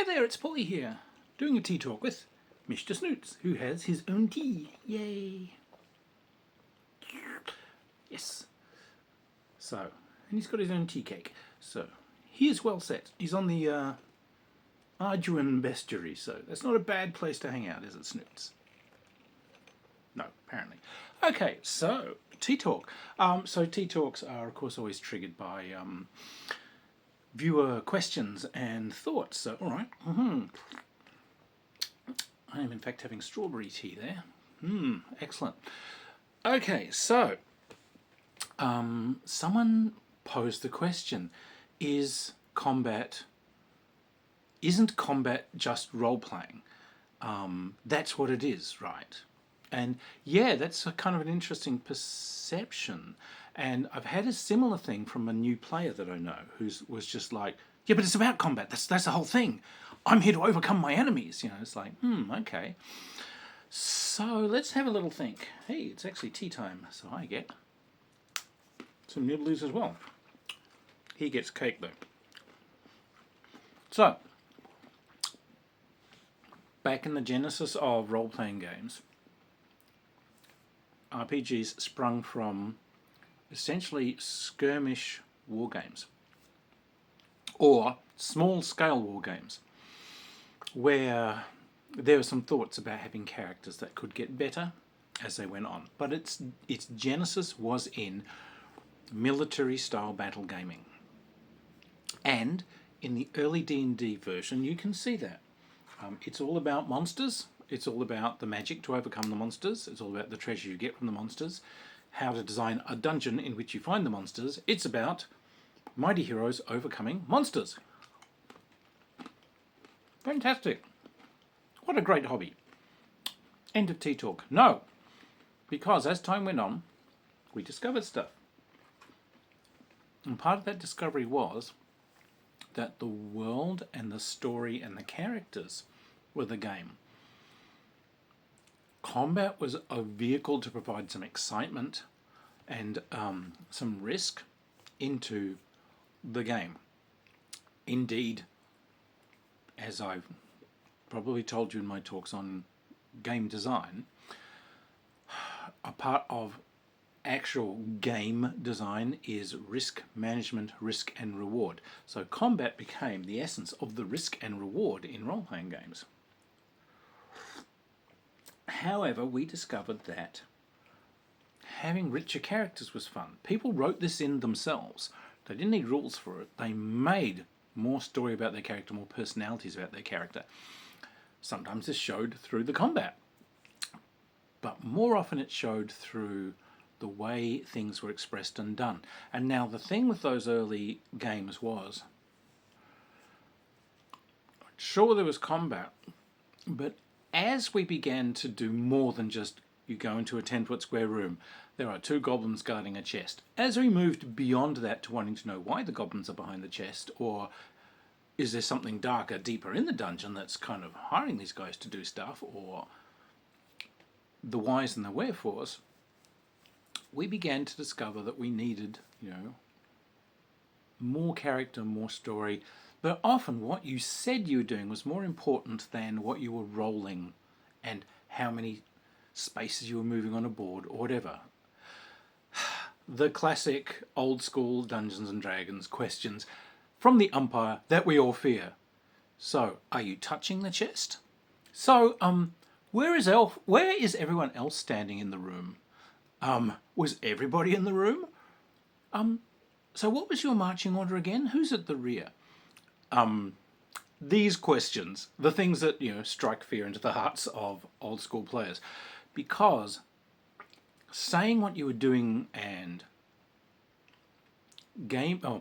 Hi there, it's Polly here, doing a tea talk with Mr. Snoots, who has his own tea. Yay! Yes. So, and he's got his own tea cake. So, he is well set. He's on the Arduin Bestiary, so that's not a bad place to hang out, is it, Snoots? No, apparently. Okay, so, tea talk. So tea talks are, of course, always triggered by viewer questions and thoughts. So, all right. I am in fact having strawberry tea there. Excellent. Okay, so someone posed the question: isn't combat just role playing? That's what it is, right? And yeah, that's a kind of an interesting perception. And I've had a similar thing from a new player that I know who was just like, yeah, but it's about combat. That's the whole thing. I'm here to overcome my enemies. You know, it's like, okay. So let's have a little think. Hey, it's actually tea time, so I get some nibblies as well. He gets cake though. So, back in the genesis of role-playing games, RPGs sprung from essentially skirmish war games or small-scale war games where there were some thoughts about having characters that could get better as they went on. But its genesis was in military-style battle gaming. And in the early D&D version, you can see that. It's all about monsters. It's all about the magic to overcome the monsters. It's all about the treasure you get from the monsters. How to design a dungeon in which you find the monsters. It's about mighty heroes overcoming monsters. Fantastic. What a great hobby. End of tea talk. No, because as time went on, we discovered stuff. And part of that discovery was that the world and the story and the characters were the game. Combat was a vehicle to provide some excitement and some risk into the game. Indeed, as I've probably told you in my talks on game design, a part of actual game design is risk management, risk and reward. So combat became the essence of the risk and reward in role-playing games. However, we discovered that having richer characters was fun. People wrote this in themselves. They didn't need rules for it. They made more story about their character, more personalities about their character. Sometimes this showed through the combat, but more often it showed through the way things were expressed and done. And now the thing with those early games was, sure, there was combat, but as we began to do more than just you go into a 10-foot square room, there are two goblins guarding a chest. As we moved beyond that to wanting to know why the goblins are behind the chest, or is there something darker, deeper in the dungeon that's kind of hiring these guys to do stuff, or the whys and the wherefores, we began to discover that we needed, more character, more story. But often what you said you were doing was more important than what you were rolling and how many spaces you were moving on a board or whatever. The classic old school Dungeons and Dragons questions from the umpire that we all fear. So, are you touching the chest? So, where is everyone else standing in the room? Was everybody in the room? So what was your marching order again? Who's at the rear? These questions, the things that, strike fear into the hearts of old school players. Because saying what you were doing and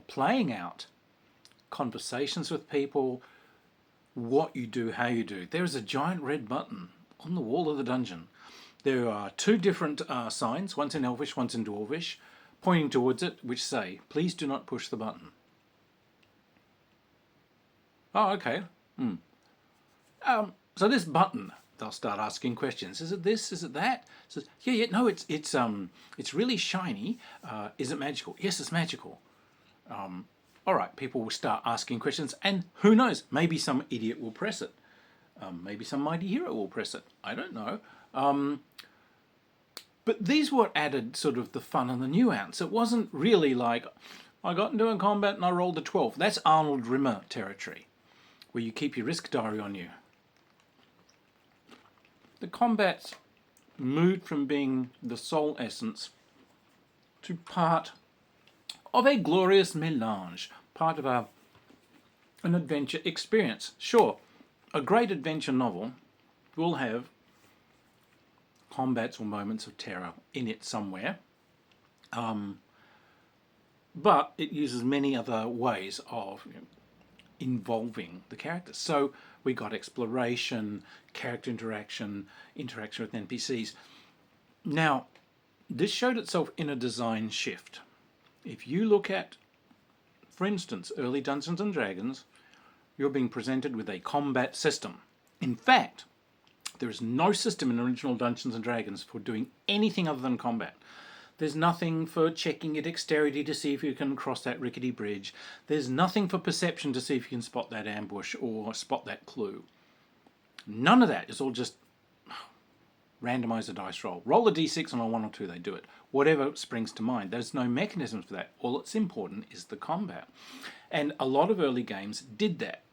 playing out conversations with people, what you do, how you do. There is a giant red button on the wall of the dungeon. There are two different signs, one's in Elvish, one's in Dwarvish, pointing towards it, which say, please do not push the button. Oh, okay. So this button, they'll start asking questions. Is it this? Is it that? It says, yeah, no, it's really shiny. Is it magical? Yes, it's magical. All all right, people will start asking questions, and who knows, maybe some idiot will press it. Maybe some mighty hero will press it. I don't know. But these were added sort of the fun and the nuance. It wasn't really like, I got into a combat and I rolled a 12. That's Arnold Rimmer territory, where you keep your risk diary on you. The combat moved from being the sole essence to part of a glorious melange, part of an adventure experience. Sure, a great adventure novel will have combats or moments of terror in it somewhere, but it uses many other ways of involving the characters. So we got exploration, character interaction, interaction with NPCs. Now, this showed itself in a design shift. If you look at, for instance, early Dungeons and Dragons, you're being presented with a combat system. In fact, there is no system in original Dungeons and Dragons for doing anything other than combat. There's nothing for checking your dexterity to see if you can cross that rickety bridge. There's nothing for perception to see if you can spot that ambush or spot that clue. None of that. It's all just randomize a dice roll. Roll a d6 and on 1 or 2 they do it. Whatever springs to mind. There's no mechanism for that. All that's important is the combat. And a lot of early games did that.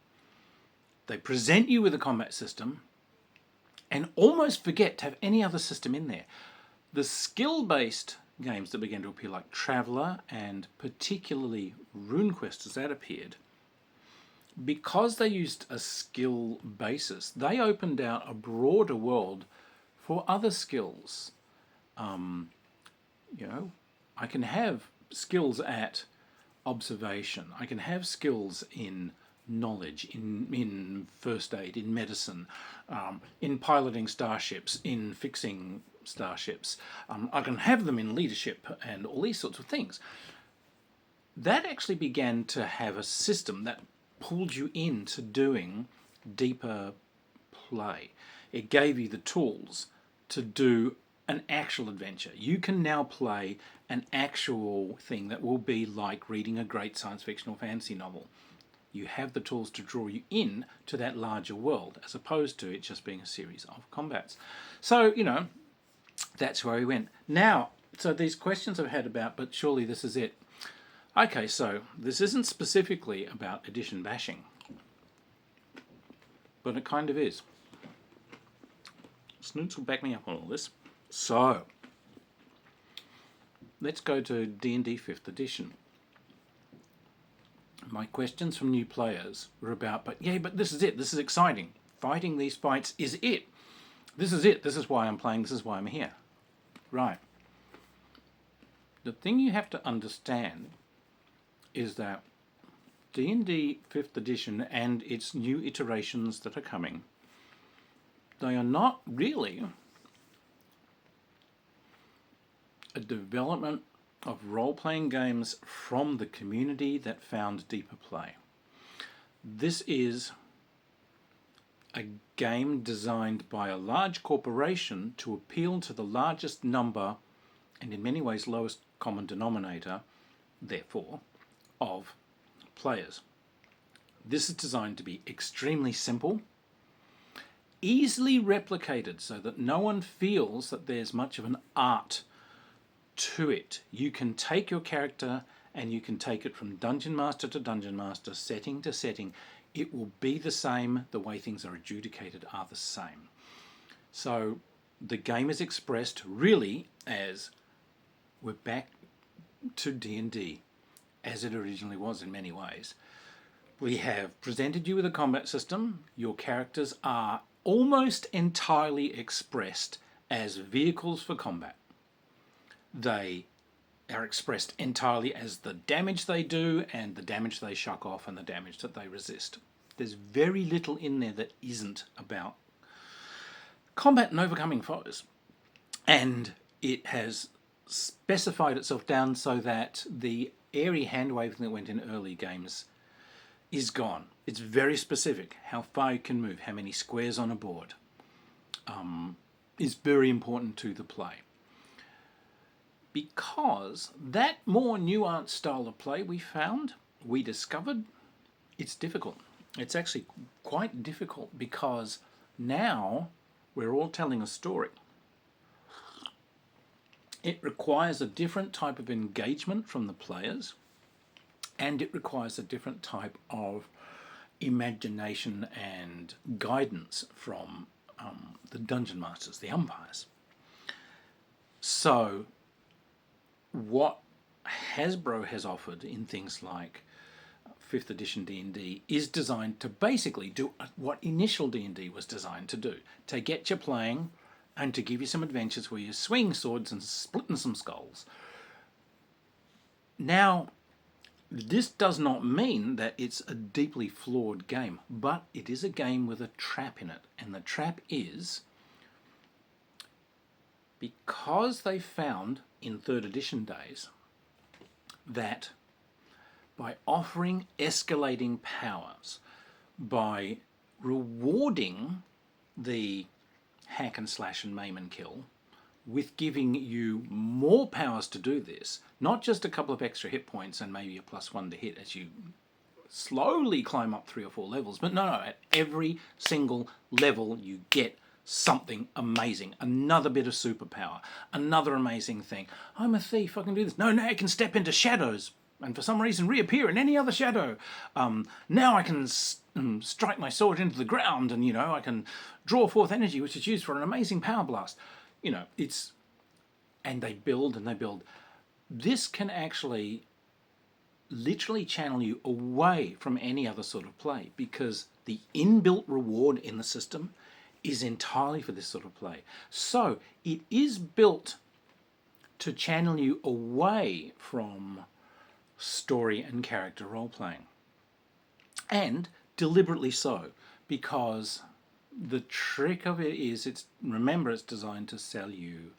They present you with a combat system and almost forget to have any other system in there. The skill-based games that began to appear, like Traveller and particularly RuneQuest as that appeared, because they used a skill basis, they opened out a broader world for other skills. I can have skills at observation. I can have skills in knowledge, in first aid, in medicine, in piloting starships, in fixing starships. I can have them in leadership and all these sorts of things. That actually began to have a system that pulled you into doing deeper play. It gave you the tools to do an actual adventure. You can now play an actual thing that will be like reading a great science fiction or fantasy novel. You have the tools to draw you in to that larger world, as opposed to it just being a series of combats. So, that's where we went. Now, so these questions I've had about, but surely this is it. Okay, so this isn't specifically about edition bashing, but it kind of is. Snoots will back me up on all this. So, let's go to D&D 5th edition. My questions from new players were about, but this is it. This is exciting. Fighting these fights is it. This is it. This is why I'm playing. This is why I'm here. Right. The thing you have to understand is that D&D 5th edition and its new iterations that are coming, they are not really a development of role-playing games from the community that found deeper play. This is a game designed by a large corporation to appeal to the largest number, and in many ways lowest common denominator, therefore, of players. This is designed to be extremely simple, easily replicated so that no one feels that there's much of an art to it. You can take your character and you can take it from dungeon master to dungeon master, setting to setting. It will be the same. The way things are adjudicated are the same. So the game is expressed really as we're back to D&D as it originally was in many ways. We have presented you with a combat system. Your characters are almost entirely expressed as vehicles for combat. They are expressed entirely as the damage they do and the damage they shuck off and the damage that they resist. There's very little in there that isn't about combat and overcoming foes. And it has specified itself down so that the airy hand-waving that went in early games is gone. It's very specific. How far you can move, how many squares on a board is very important to the play. Because that more nuanced style of play we found we discovered it's difficult. It's actually quite difficult because now we're all telling a story. It requires a different type of engagement from the players, and it requires a different type of imagination and guidance from the dungeon masters, the umpires. So what Hasbro has offered in things like 5th edition D&D is designed to basically do what initial D&D was designed to do, to get you playing and to give you some adventures where you're swinging swords and splitting some skulls. Now, this does not mean that it's a deeply flawed game, but it is a game with a trap in it. And the trap is, because they found in 3rd edition days that by offering escalating powers, by rewarding the hack and slash and maim and kill, with giving you more powers to do this, not just a couple of extra hit points and maybe a +1 to hit as you slowly climb up 3 or 4 levels, but no, at every single level you get something amazing, another bit of superpower, another amazing thing. I'm a thief, I can do this. No, now I can step into shadows and for some reason reappear in any other shadow. Now I can strike my sword into the ground, and I can draw forth energy which is used for an amazing power blast. And they build and they build. This can actually literally channel you away from any other sort of play, because the inbuilt reward in the system is entirely for this sort of play. So it is built to channel you away from story and character role-playing. And deliberately so, because the trick of it is, remember, it's designed to sell you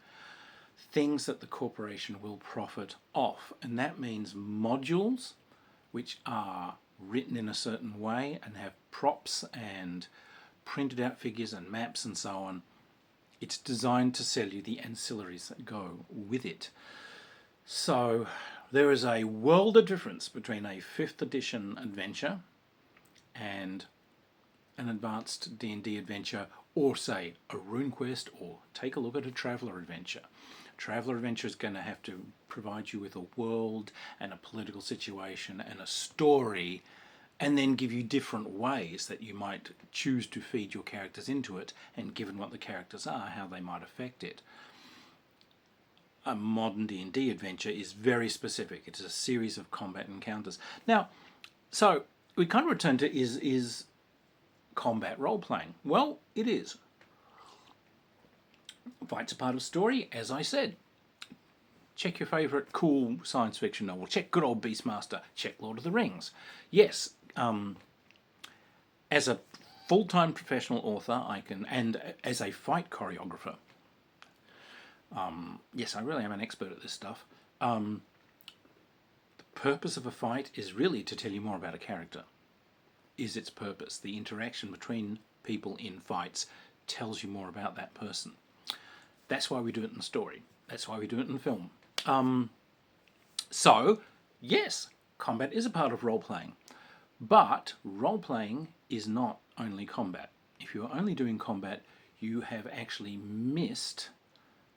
things that the corporation will profit off. And that means modules which are written in a certain way and have props and printed out figures and maps and so on. It's designed to sell you the ancillaries that go with it. So there is a world of difference between a 5th edition adventure and an advanced D&D adventure, or say a RuneQuest, or take a look at a Traveller adventure. Traveller adventure is going to have to provide you with a world and a political situation and a story, and then give you different ways that you might choose to feed your characters into it, and given what the characters are, how they might affect it. A modern D&D adventure is very specific. It's a series of combat encounters. Now, so we kind of return to is combat role-playing? Well, it is. Fight's a part of story, as I said. Check your favourite cool science fiction novel. Check good old Beastmaster. Check Lord of the Rings. Yes, as a full-time professional author, and as a fight choreographer, yes, I really am an expert at this stuff. The purpose of a fight is really to tell you more about a character. Is its purpose. The interaction between people in fights tells you more about that person. That's why we do it in the story. That's why we do it in the film. So, yes, combat is a part of role-playing. But role-playing is not only combat. If you're only doing combat, you have actually missed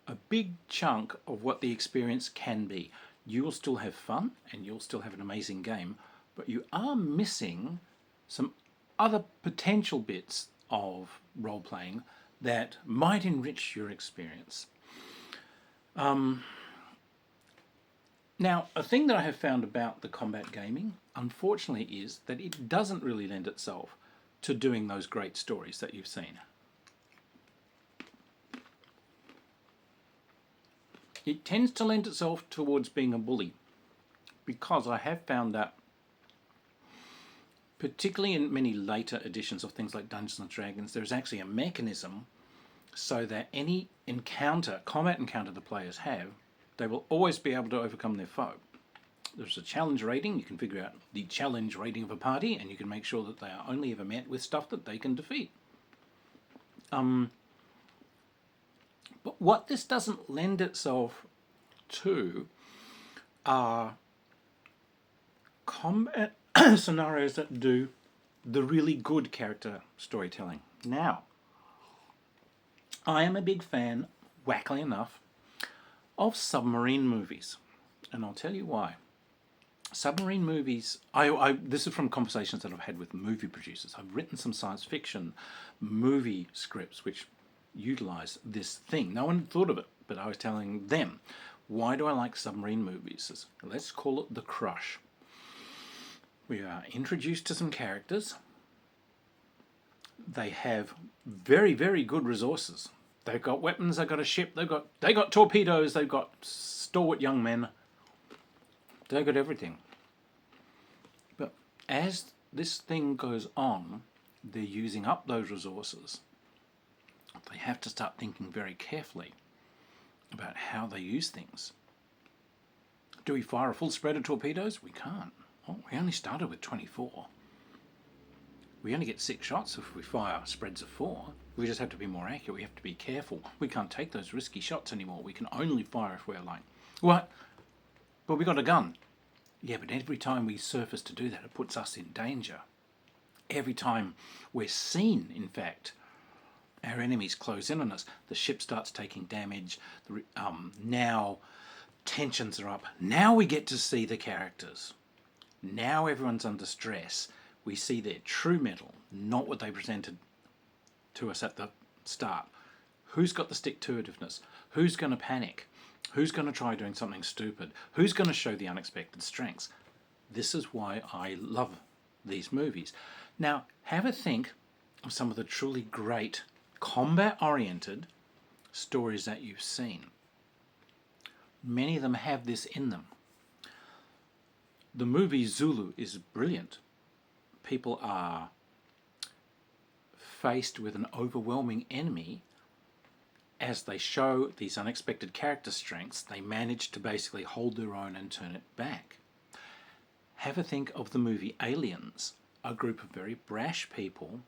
a big chunk of what the experience can be. You will still have fun, and you'll still have an amazing game, but you are missing some other potential bits of role-playing that might enrich your experience. Now, a thing that I have found about the combat gaming, unfortunately, is that it doesn't really lend itself to doing those great stories that you've seen. It tends to lend itself towards being a bully, because I have found that, particularly in many later editions of things like Dungeons and Dragons, there's actually a mechanism so that any combat encounter the players have, they will always be able to overcome their foe. There's a challenge rating. You can figure out the challenge rating of a party, and you can make sure that they are only ever met with stuff that they can defeat. But what this doesn't lend itself to are combat scenarios that do the really good character storytelling. Now, I am a big fan, wackily enough, of submarine movies, and I'll tell you why. Submarine movies, this is from conversations that I've had with movie producers. I've written some science fiction movie scripts which utilize this thing. No one thought of it, but I was telling them, why do I like submarine movies? Let's call it the crush. We are introduced to some characters. They have very, very good resources. They've got weapons, they've got a ship, they got torpedoes, they've got stalwart young men. They've got everything. But as this thing goes on, they're using up those resources. They have to start thinking very carefully about how they use things. Do we fire a full spread of torpedoes? We can't. Well, we only started with 24. We only get 6 shots if we fire spreads of 4. We just have to be more accurate. We have to be careful. We can't take those risky shots anymore. We can only fire if we're like, what? But we got a gun. Yeah, but every time we surface to do that, it puts us in danger. Every time we're seen, in fact, our enemies close in on us. The ship starts taking damage. Now tensions are up. Now we get to see the characters. Now everyone's under stress. We see their true mettle, not what they presented to us at the start. Who's got the stick-to-itiveness? Who's going to panic? Who's going to try doing something stupid? Who's going to show the unexpected strengths? This is why I love these movies. Now, have a think of some of the truly great combat-oriented stories that you've seen. Many of them have this in them. The movie Zulu is brilliant. People are faced with an overwhelming enemy. As they show these unexpected character strengths, they manage to basically hold their own and turn it back. Have a think of the movie Aliens. A group of very brash people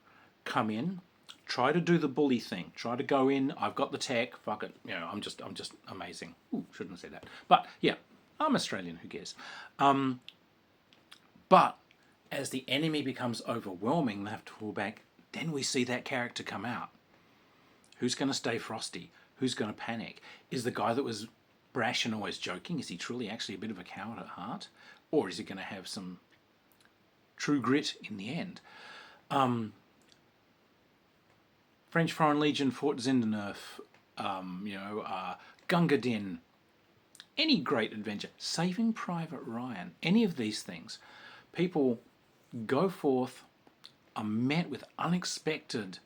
come in, try to do the bully thing, try to go in, I've got the tech, fuck it, I'm just amazing. Ooh, shouldn't have said that. But yeah, I'm Australian, who cares? But as the enemy becomes overwhelming, they have to fall back, then we see that character come out. Who's going to stay frosty? Who's going to panic? Is the guy that was brash and always joking, is he truly actually a bit of a coward at heart? Or is he going to have some true grit in the end? French Foreign Legion, Fort Zinderneuf, Gunga Din, any great adventure, Saving Private Ryan, any of these things, people go forth, are met with unexpected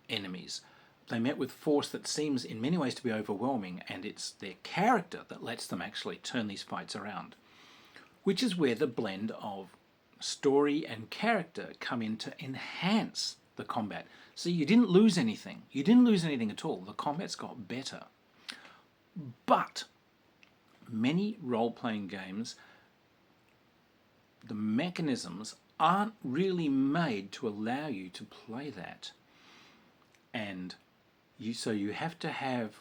enemies. They met with force that seems in many ways to be overwhelming, and it's their character that lets them actually turn these fights around, which is where the blend of story and character come in to enhance the combat. So you didn't lose anything. You didn't lose anything at all. The combat's got better. But many role-playing games, the mechanisms aren't really made to allow you to play that. And so you have to have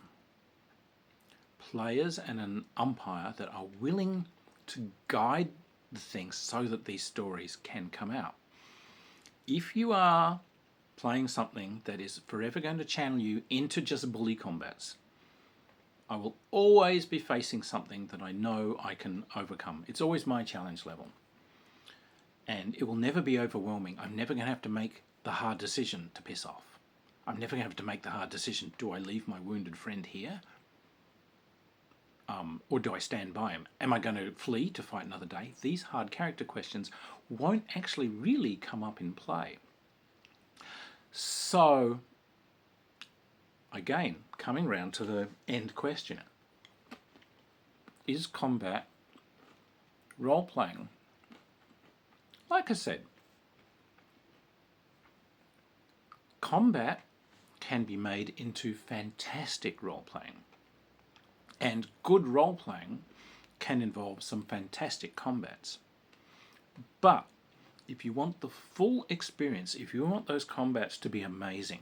players and an umpire that are willing to guide the things so that these stories can come out. If you are playing something that is forever going to channel you into just bully combats, I will always be facing something that I know I can overcome. It's always my challenge level. And it will never be overwhelming. I'm never going to have to make the hard decision to piss off. I'm never going to have to make the hard decision, do I leave my wounded friend here? Or do I stand by him? Am I going to flee to fight another day? These hard character questions won't actually really come up in play. So, again, coming round to the end question. Is combat role-playing? Like I said, combat can be made into fantastic role-playing. And good role-playing can involve some fantastic combats. But if you want the full experience, if you want those combats to be amazing,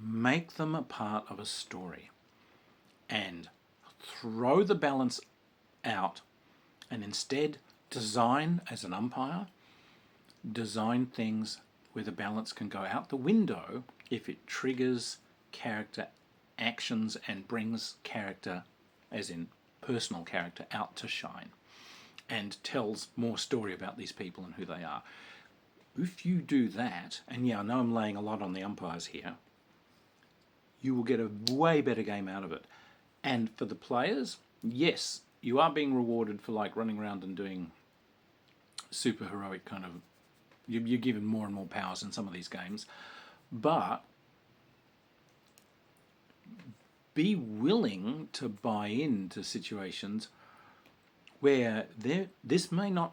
make them a part of a story and throw the balance out and instead design, as an umpire, design things where the balance can go out the window if it triggers character actions and brings character, as in personal character, out to shine and tells more story about these people and who they are. If you do that, and yeah, I know I'm laying a lot on the umpires here, you will get a way better game out of it. And for the players, yes, you are being rewarded for like running around and doing super heroic kind of, you're given more and more powers in some of these games, but be willing to buy into situations where this may not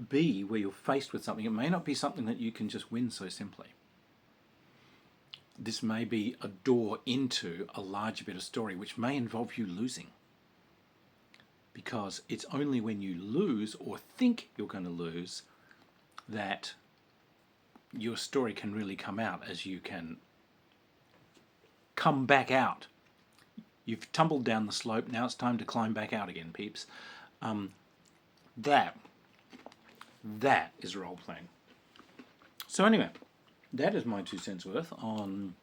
be where you're faced with something. It may not be something that you can just win so simply. This may be a door into a larger bit of story, which may involve you losing. Because it's only when you lose or think you're going to lose that your story can really come out, as you can come back out. You've tumbled down the slope, now it's time to climb back out again, peeps. That is role playing. So anyway, that is my 2 cents worth on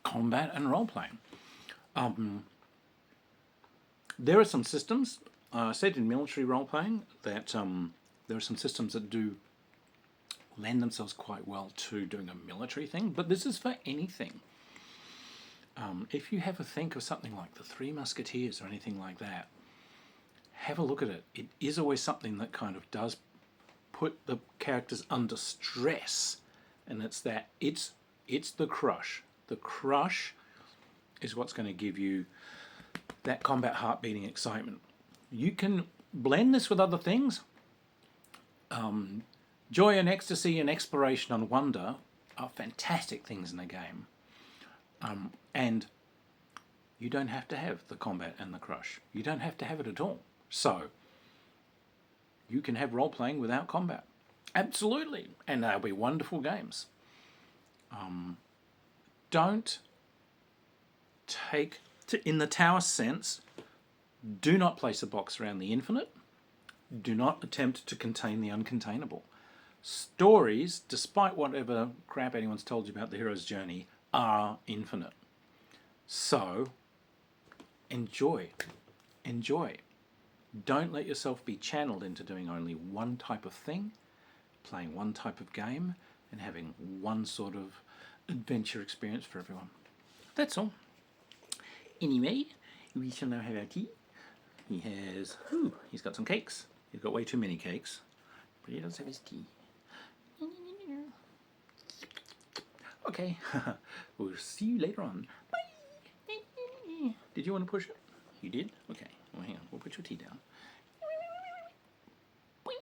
combat and role playing. There are some systems. I said in military role playing that there are some systems that do lend themselves quite well to doing a military thing, but this is for anything. If you have a think of something like the Three Musketeers or anything like that, have a look at it. It is always something that kind of does put the characters under stress, and it's the crush. The crush is what's going to give you that combat heart-beating excitement. You can blend this with other things. Joy and ecstasy and exploration and wonder are fantastic things in a game. And you don't have to have the combat and the crush. You don't have to have it at all. So, you can have role-playing without combat. Absolutely. And they'll be wonderful games. Don't take, in the Tower sense, do not place a box around the infinite. Do not attempt to contain the uncontainable. Stories, despite whatever crap anyone's told you about the hero's journey, are infinite. So, enjoy. Enjoy. Don't let yourself be channeled into doing only one type of thing, playing one type of game, and having one sort of adventure experience for everyone. That's all. Anyway, we shall now have our tea. He's got some cakes. He's got way too many cakes, but he does have his tea. Okay, we'll see you later on. Bye. Did you want to push it? You did? Okay.